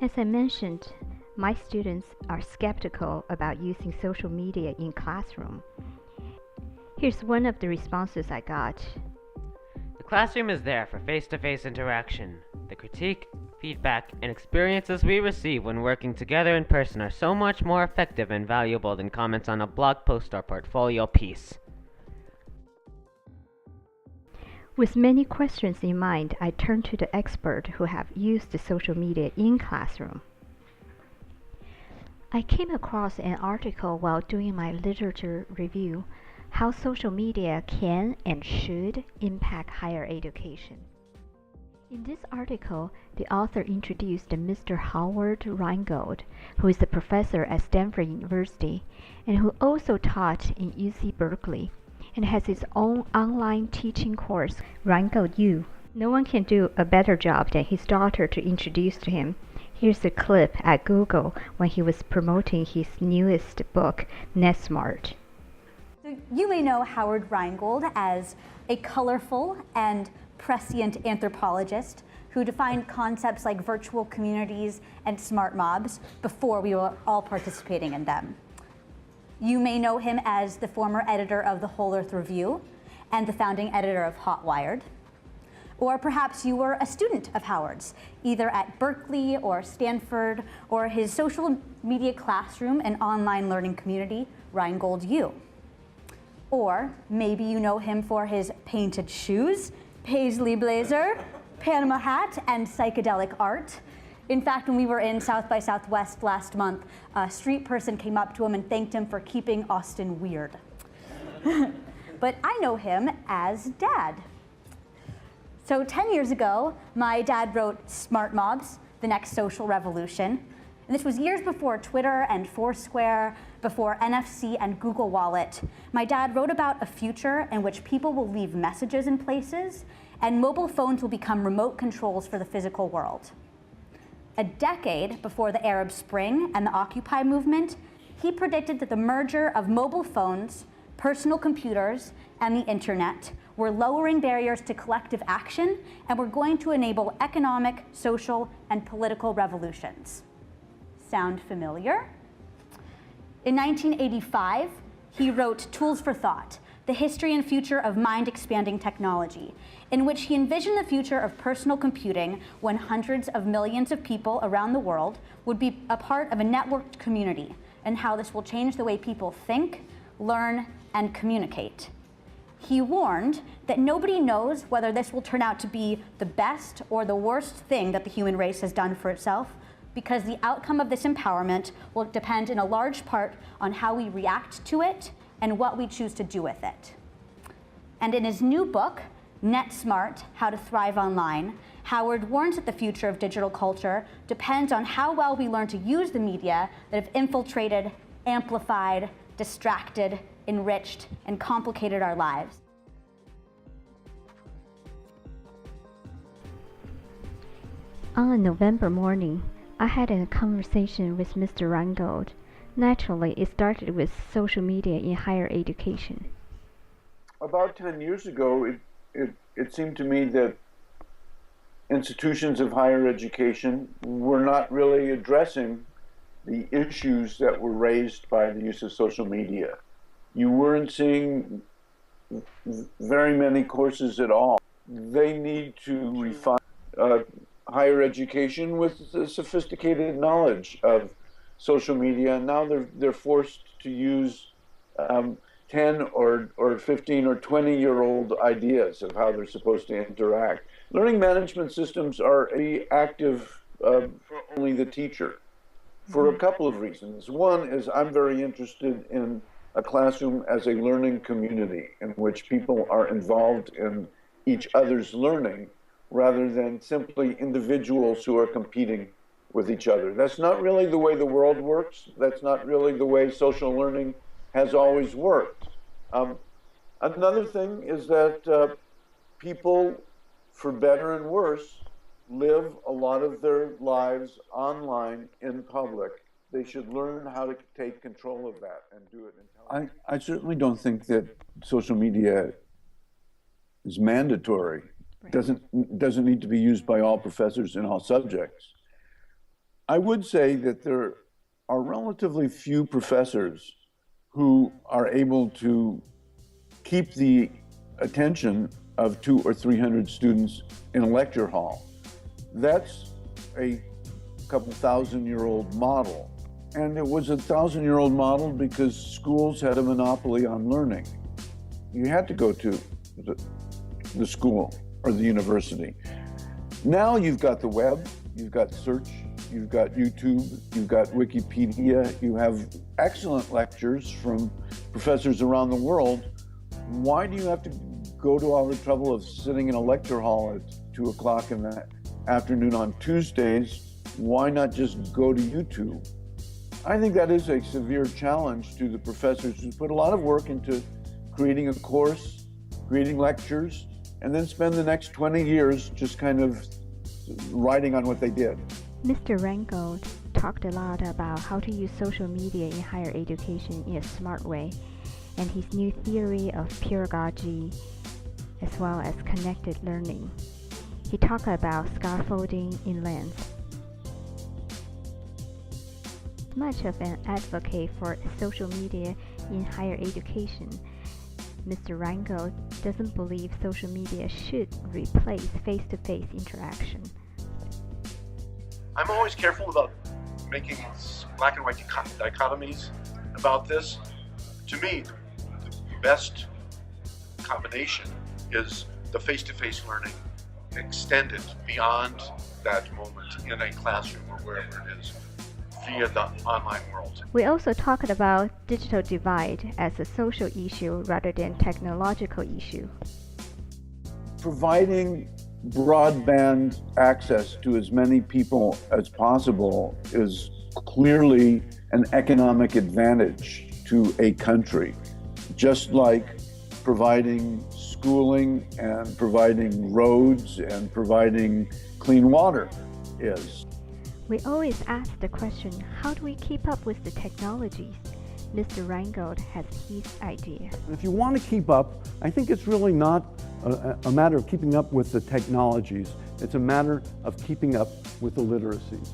As I mentioned, my students are skeptical about using social media in classroom. Here's one of the responses I got. The classroom is there for face-to-face interaction. The critique, feedback, and experiences we receive when working together in person are so much more effective and valuable than comments on a blog post or portfolio piece. With many questions in mind, I turned to the expert who have used the social media in classroom. I came across an article while doing my literature review, how social media can and should impact higher education. In this article, the author introduced Mr. Howard Rheingold, who is a professor at Stanford University and who also taught in UC Berkeley and has his own online teaching course, Rheingold U. No one can do a better job than his daughter to introduce to him. Here's a clip at Google when he was promoting his newest book, NetSmart. So you may know Howard Rheingold as a colorful and prescient anthropologist who defined concepts like virtual communities and smart mobs before we were all participating in them. You may know him as the former editor of the Whole Earth Review and the founding editor of Hot Wired. Or perhaps you were a student of Howard's, either at Berkeley or Stanford, or his social media classroom and online learning community, Rheingold U. Or maybe you know him for his painted shoes, paisley blazer, Panama hat, and psychedelic art. In fact, when we were in South by Southwest last month, a street person came up to him and thanked him for keeping Austin weird. But I know him as Dad. So 10 years ago, my dad wrote Smart Mobs, the Next Social Revolution. And this was years before Twitter and Foursquare, before NFC and Google Wallet. My dad wrote about a future in which people will leave messages in places and mobile phones will become remote controls for the physical world. A decade before the Arab Spring and the Occupy movement, he predicted that the merger of mobile phones, personal computers, and the internet were lowering barriers to collective action and were going to enable economic, social, and political revolutions. Sound familiar? In 1985, he wrote Tools for Thought, The History and Future of Mind-Expanding Technology, in which he envisioned the future of personal computing when hundreds of millions of people around the world would be a part of a networked community, and how this will change the way people think, learn, and communicate. He warned that nobody knows whether this will turn out to be the best or the worst thing that the human race has done for itself, because the outcome of this empowerment will depend in a large part on how we react to it and what we choose to do with it. And in his new book, NetSmart, How to Thrive Online, Howard warns that the future of digital culture depends on how well we learn to use the media that have infiltrated, amplified, distracted, enriched, and complicated our lives. On a November morning, I had a conversation with Mr. Rheingold. Naturally, it started with social media in higher education. About 10 years ago, it seemed to me that institutions of higher education were not really addressing the issues that were raised by the use of social media. You weren't seeing very many courses at all. They need to refine higher education with the sophisticated knowledge of social media. And now they're forced to use 10 or 15 or 20-year-old ideas of how they're supposed to interact. Learning management systems are active for only the teacher for a couple of reasons. One is I'm very interested in a classroom as a learning community in which people are involved in each other's learning rather than simply individuals who are competing with each other. That's not really the way the world works. That's not really the way social learning has always worked. Another thing is that people, for better and worse, live a lot of their lives online in public. They should learn how to take control of that and do it intelligently. I certainly don't think that social media is mandatory. Right. Doesn't need to be used by all professors in all subjects. I would say that there are relatively few professors who are able to keep the attention of 200 or 300 students in a lecture hall. That's a couple thousand-year-old model. And it was a thousand-year-old model because schools had a monopoly on learning. You had to go to the school or the university. Now you've got the web, you've got search, you've got YouTube, you've got Wikipedia, you have excellent lectures from professors around the world. Why do you have to go to all the trouble of sitting in a lecture hall at 2 o'clock in the afternoon on Tuesdays? Why not just go to YouTube? I think that is a severe challenge to the professors who put a lot of work into creating a course, creating lectures, and then spend the next 20 years just kind of riding on what they did. Mr. Rheingold talked a lot about how to use social media in higher education in a smart way, and his new theory of pedagogy as well as connected learning. He talked about scaffolding in length. Much of an advocate for social media in higher education, Mr. Rheingold doesn't believe social media should replace face-to-face interaction. I'm always careful about making black and white dichotomies about this. To me, the best combination is the face-to-face learning extended beyond that moment in a classroom or wherever it is via the online world. We also talked about digital divide as a social issue rather than technological issue. Providing broadband access to as many people as possible is clearly an economic advantage to a country, just like providing schooling and providing roads and providing clean water is. We always ask the question, how do we keep up with the technologies? Mr. Rheingold has his idea. If you want to keep up, I think it's really not a matter of keeping up with the technologies. It's a matter of keeping up with the literacies.